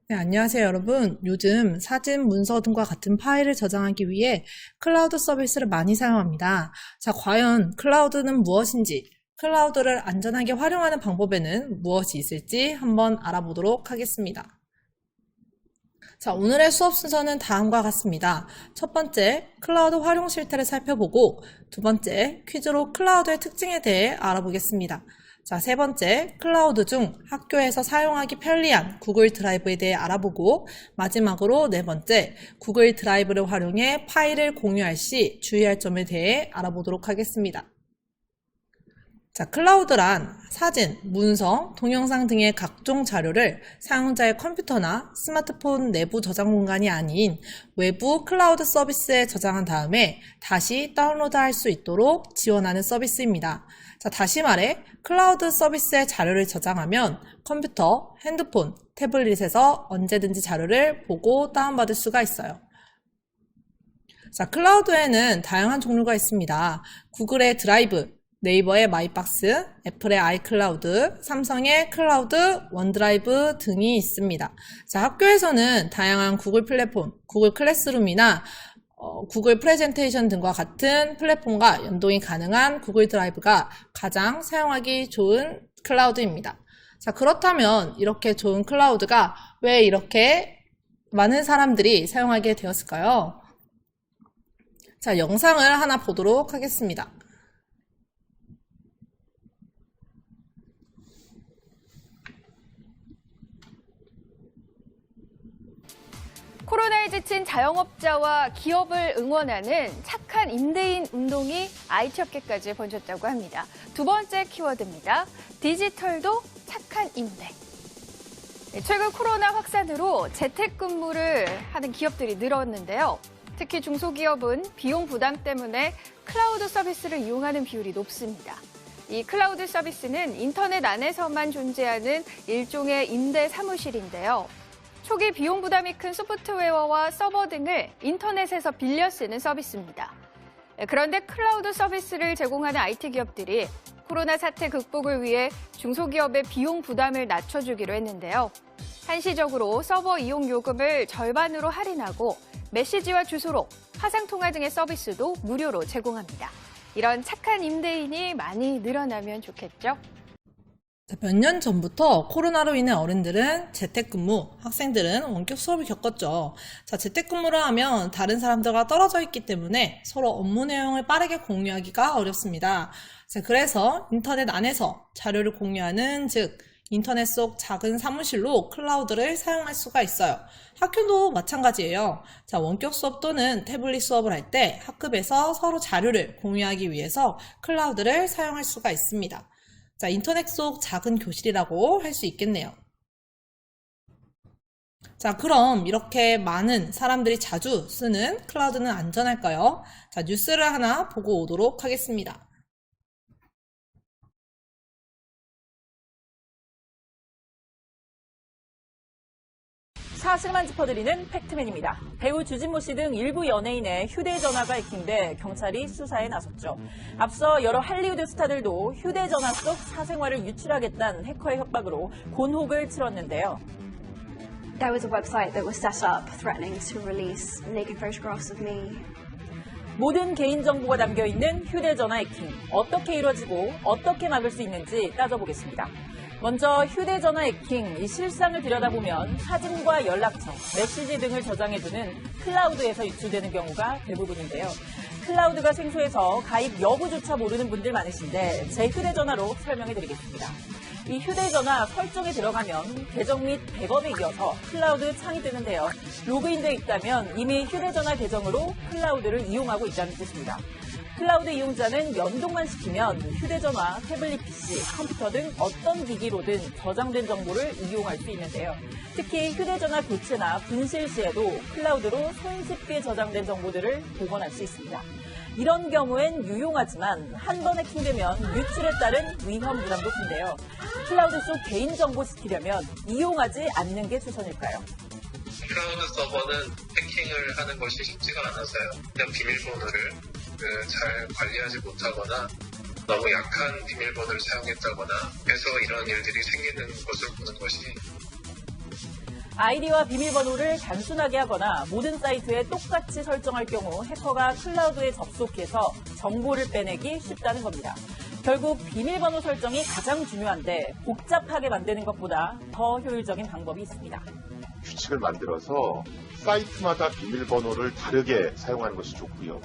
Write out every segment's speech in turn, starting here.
네, 안녕하세요, 여러분. 요즘 사진, 문서 등과 같은 파일을 저장하기 위해 클라우드 서비스를 많이 사용합니다. 자, 과연 클라우드는 무엇인지, 클라우드를 안전하게 활용하는 방법에는 무엇이 있을지 한번 알아보도록 하겠습니다. 자, 오늘의 수업 순서는 다음과 같습니다. 첫 번째, 클라우드 활용 실태를 살펴보고, 두 번째, 퀴즈로 클라우드의 특징에 대해 알아보겠습니다. 자, 세 번째, 클라우드 중 학교에서 사용하기 편리한 구글 드라이브에 대해 알아보고, 마지막으로 네 번째, 구글 드라이브를 활용해 파일을 공유할 시 주의할 점에 대해 알아보도록 하겠습니다. 자, 클라우드란 사진, 문서, 동영상 등의 각종 자료를 사용자의 컴퓨터나 스마트폰 내부 저장 공간이 아닌 외부 클라우드 서비스에 저장한 다음에 다시 다운로드할 수 있도록 지원하는 서비스입니다. 자, 다시 말해 클라우드 서비스에 자료를 저장하면 컴퓨터, 핸드폰, 태블릿에서 언제든지 자료를 보고 다운받을 수가 있어요. 자, 클라우드에는 다양한 종류가 있습니다. 구글의 드라이브, 네이버의 마이박스, 애플의 아이클라우드, 삼성의 클라우드, 원드라이브 등이 있습니다. 자, 학교에서는 다양한 구글 플랫폼, 구글 클래스룸이나 구글 프레젠테이션 등과 같은 플랫폼과 연동이 가능한 구글 드라이브가 가장 사용하기 좋은 클라우드입니다. 자, 그렇다면 이렇게 좋은 클라우드가 왜 이렇게 많은 사람들이 사용하게 되었을까요? 자, 영상을 하나 보도록 하겠습니다. 코로나에 지친 자영업자와 기업을 응원하는 착한 임대인 운동이 IT업계까지 번졌다고 합니다. 두 번째 키워드입니다. 디지털도 착한 임대. 최근 코로나 확산으로 재택근무를 하는 기업들이 늘었는데요. 특히 중소기업은 비용 부담 때문에 클라우드 서비스를 이용하는 비율이 높습니다. 이 클라우드 서비스는 인터넷 안에서만 존재하는 일종의 임대 사무실인데요. 초기 비용 부담이 큰 소프트웨어와 서버 등을 인터넷에서 빌려 쓰는 서비스입니다. 그런데 클라우드 서비스를 제공하는 IT 기업들이 코로나 사태 극복을 위해 중소기업의 비용 부담을 낮춰주기로 했는데요. 한시적으로 서버 이용 요금을 절반으로 할인하고 메시지와 주소록, 화상통화 등의 서비스도 무료로 제공합니다. 이런 착한 임대인이 많이 늘어나면 좋겠죠? 몇 년 전부터 코로나로 인해 어른들은 재택근무, 학생들은 원격 수업을 겪었죠. 자, 재택근무를 하면 다른 사람들과 떨어져 있기 때문에 서로 업무 내용을 빠르게 공유하기가 어렵습니다. 자, 그래서 인터넷 안에서 자료를 공유하는, 즉 인터넷 속 작은 사무실로 클라우드를 사용할 수가 있어요. 학교도 마찬가지예요. 자, 원격 수업 또는 태블릿 수업을 할 때 학급에서 서로 자료를 공유하기 위해서 클라우드를 사용할 수가 있습니다. 자, 인터넷 속 작은 교실이라고 할 수 있겠네요. 자, 그럼 이렇게 많은 사람들이 자주 쓰는 클라우드는 안전할까요? 자, 뉴스를 하나 보고 오도록 하겠습니다. 사실만 짚어드리는 팩트맨입니다. 배우 주진모 씨 등 일부 연예인의 휴대전화가 해킹돼 경찰이 수사에 나섰죠. 앞서 여러 할리우드 스타들도 휴대전화 속 사생활을 유출하겠다는 해커의 협박으로 곤혹을 치렀는데요. There was a website that was set up threatening to release naked photographs of me. 모든 개인정보가 담겨있는 휴대전화 해킹, 어떻게 이루어지고 어떻게 막을 수 있는지 따져보겠습니다. 먼저 휴대전화 해킹, 이 실상을 들여다보면 사진과 연락처, 메시지 등을 저장해두는 클라우드에서 유출되는 경우가 대부분인데요. 클라우드가 생소해서 가입 여부조차 모르는 분들 많으신데 제 휴대전화로 설명해드리겠습니다. 이 휴대전화 설정에 들어가면 계정 및 백업에 이어서 클라우드 창이 뜨는데요. 로그인되어 있다면 이미 휴대전화 계정으로 클라우드를 이용하고 있다는 뜻입니다. 클라우드 이용자는 연동만 시키면 휴대전화, 태블릿 PC, 컴퓨터 등 어떤 기기로든 저장된 정보를 이용할 수 있는데요. 특히 휴대전화 교체나 분실 시에도 클라우드로 손쉽게 저장된 정보들을 복원할 수 있습니다. 이런 경우엔 유용하지만 한 번 해킹되면 유출에 따른 위험 부담도 큰데요. 클라우드 속 개인정보 지키려면 이용하지 않는 게 추천일까요? 클라우드 서버는 해킹을 하는 것이 쉽지가 않아서요. 그냥 비밀번호를 잘 관리하지 못하거나 너무 약한 비밀번호를 사용했다거나 해서 이런 일들이 생기는 것을 보는 것이 아이디와 비밀번호를 단순하게 하거나 모든 사이트에 똑같이 설정할 경우 해커가 클라우드에 접속해서 정보를 빼내기 쉽다는 겁니다. 결국 비밀번호 설정이 가장 중요한데 복잡하게 만드는 것보다 더 효율적인 방법이 있습니다. 규칙을 만들어서 사이트마다 비밀번호를 다르게 사용하는 것이 좋고요.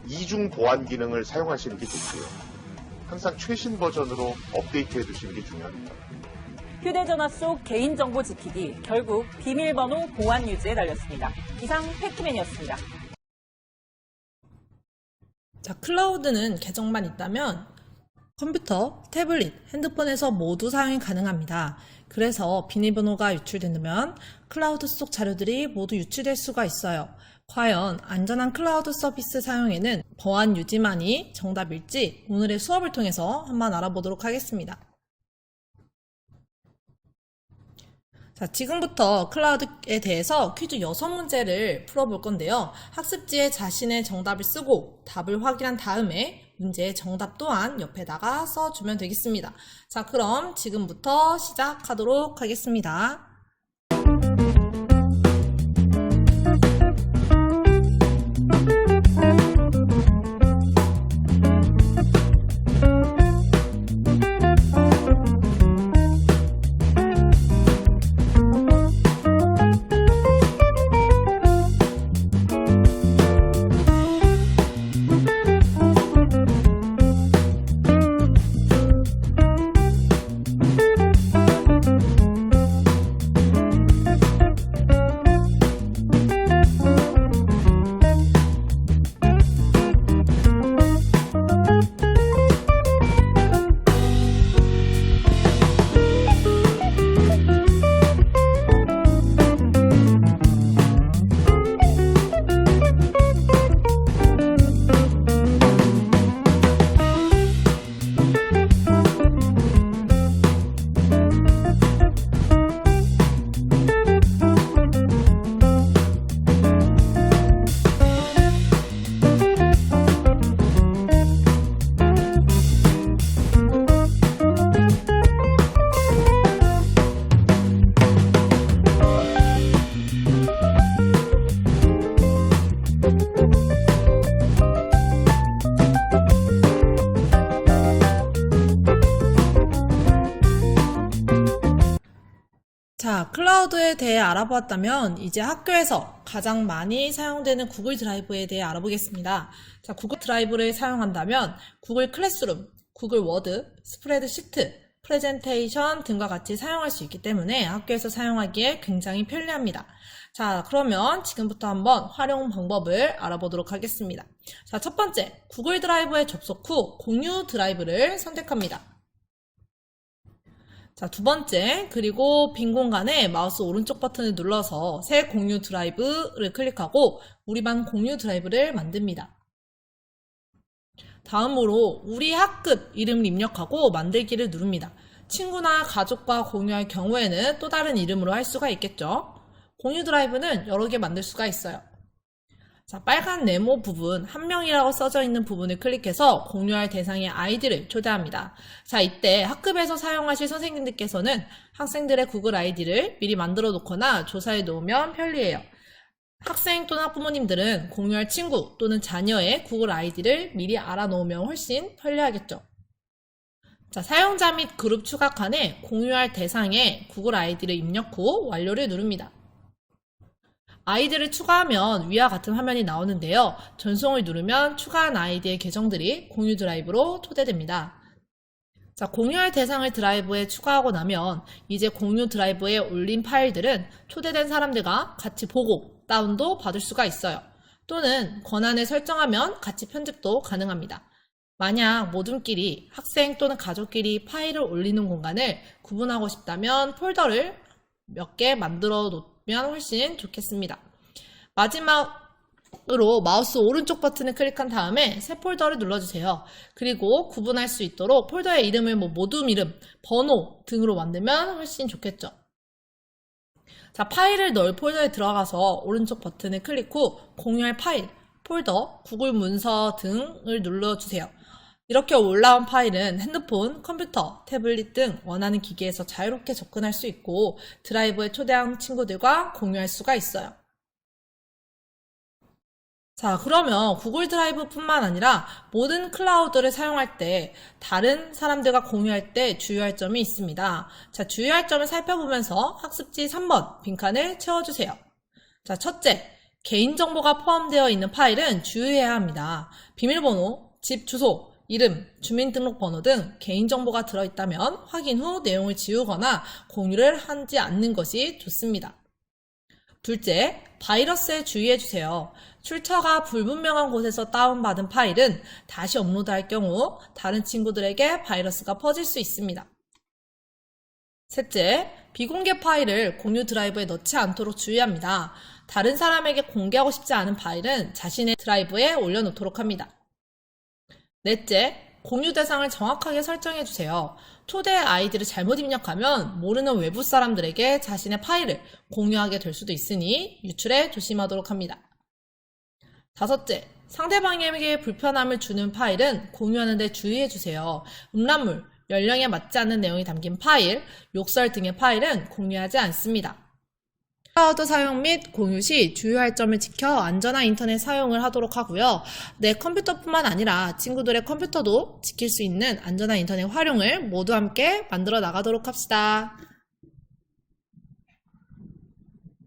이중 보안 기능을 사용하시는 게 좋고요. 항상 최신 버전으로 업데이트해 두시는 게 중요합니다. 휴대전화 속 개인정보 지키기, 결국 비밀번호 보안 유지에 달렸습니다. 이상 팩트맨이었습니다. 자, 클라우드는 계정만 있다면 컴퓨터, 태블릿, 핸드폰에서 모두 사용이 가능합니다. 그래서 비밀번호가 유출되면 클라우드 속 자료들이 모두 유출될 수가 있어요. 과연 안전한 클라우드 서비스 사용에는 보안 유지만이 정답일지 오늘의 수업을 통해서 한번 알아보도록 하겠습니다. 자, 지금부터 클라우드에 대해서 퀴즈 6문제를 풀어볼 건데요. 학습지에 자신의 정답을 쓰고 답을 확인한 다음에 문제의 정답 또한 옆에다가 써주면 되겠습니다. 자, 그럼 지금부터 시작하도록 하겠습니다. 자, 클라우드에 대해 알아보았다면 이제 학교에서 가장 많이 사용되는 구글 드라이브에 대해 알아보겠습니다. 자, 구글 드라이브를 사용한다면 구글 클래스룸, 구글 워드, 스프레드시트, 프레젠테이션 등과 같이 사용할 수 있기 때문에 학교에서 사용하기에 굉장히 편리합니다. 자, 그러면 지금부터 한번 활용 방법을 알아보도록 하겠습니다. 자, 첫 번째, 구글 드라이브에 접속 후 공유 드라이브를 선택합니다. 자, 두 번째, 그리고 빈 공간에 마우스 오른쪽 버튼을 눌러서 새 공유 드라이브를 클릭하고 우리 반 공유 드라이브를 만듭니다. 다음으로 우리 학급 이름을 입력하고 만들기를 누릅니다. 친구나 가족과 공유할 경우에는 또 다른 이름으로 할 수가 있겠죠. 공유 드라이브는 여러 개 만들 수가 있어요. 자, 빨간 네모 부분, 한 명이라고 써져 있는 부분을 클릭해서 공유할 대상의 아이디를 초대합니다. 자, 이때 학급에서 사용하실 선생님들께서는 학생들의 구글 아이디를 미리 만들어 놓거나 조사해 놓으면 편리해요. 학생 또는 학부모님들은 공유할 친구 또는 자녀의 구글 아이디를 미리 알아놓으면 훨씬 편리하겠죠. 자, 사용자 및 그룹 추가 칸에 공유할 대상에 구글 아이디를 입력 후 완료를 누릅니다. 아이디를 추가하면 위와 같은 화면이 나오는데요. 전송을 누르면 추가한 아이디의 계정들이 공유 드라이브로 초대됩니다. 자, 공유할 대상을 드라이브에 추가하고 나면 이제 공유 드라이브에 올린 파일들은 초대된 사람들과 같이 보고 다운도 받을 수가 있어요. 또는 권한을 설정하면 같이 편집도 가능합니다. 만약 모둠끼리 학생 또는 가족끼리 파일을 올리는 공간을 구분하고 싶다면 폴더를 몇 개 만들어 놓으면 훨씬 좋겠습니다. 마지막으로 마우스 오른쪽 버튼을 클릭한 다음에 새 폴더를 눌러주세요. 그리고 구분할 수 있도록 폴더의 이름을 모둠 이름, 번호 등으로 만들면 훨씬 좋겠죠. 자, 파일을 넣을 폴더에 들어가서 오른쪽 버튼을 클릭 후 공유할 파일, 폴더, 구글 문서 등을 눌러주세요. 이렇게 올라온 파일은 핸드폰, 컴퓨터, 태블릿 등 원하는 기기에서 자유롭게 접근할 수 있고 드라이브에 초대한 친구들과 공유할 수가 있어요. 자, 그러면 구글 드라이브뿐만 아니라 모든 클라우드를 사용할 때 다른 사람들과 공유할 때 주의할 점이 있습니다. 자, 주의할 점을 살펴보면서 학습지 3번 빈칸을 채워주세요. 자, 첫째, 개인정보가 포함되어 있는 파일은 주의해야 합니다. 비밀번호, 집 주소, 이름, 주민등록번호 등 개인정보가 들어있다면 확인 후 내용을 지우거나 공유를 하지 않는 것이 좋습니다. 둘째, 바이러스에 주의해주세요. 출처가 불분명한 곳에서 다운받은 파일은 다시 업로드할 경우 다른 친구들에게 바이러스가 퍼질 수 있습니다. 셋째, 비공개 파일을 공유 드라이브에 넣지 않도록 주의합니다. 다른 사람에게 공개하고 싶지 않은 파일은 자신의 드라이브에 올려놓도록 합니다. 넷째, 공유 대상을 정확하게 설정해주세요. 초대 아이디를 잘못 입력하면 모르는 외부 사람들에게 자신의 파일을 공유하게 될 수도 있으니 유출에 조심하도록 합니다. 다섯째, 상대방에게 불편함을 주는 파일은 공유하는 데 주의해주세요. 음란물, 연령에 맞지 않는 내용이 담긴 파일, 욕설 등의 파일은 공유하지 않습니다. 클라우드 사용 및 공유 시 주의할 점을 지켜 안전한 인터넷 사용을 하도록 하고요. 내 컴퓨터뿐만 아니라 친구들의 컴퓨터도 지킬 수 있는 안전한 인터넷 활용을 모두 함께 만들어 나가도록 합시다.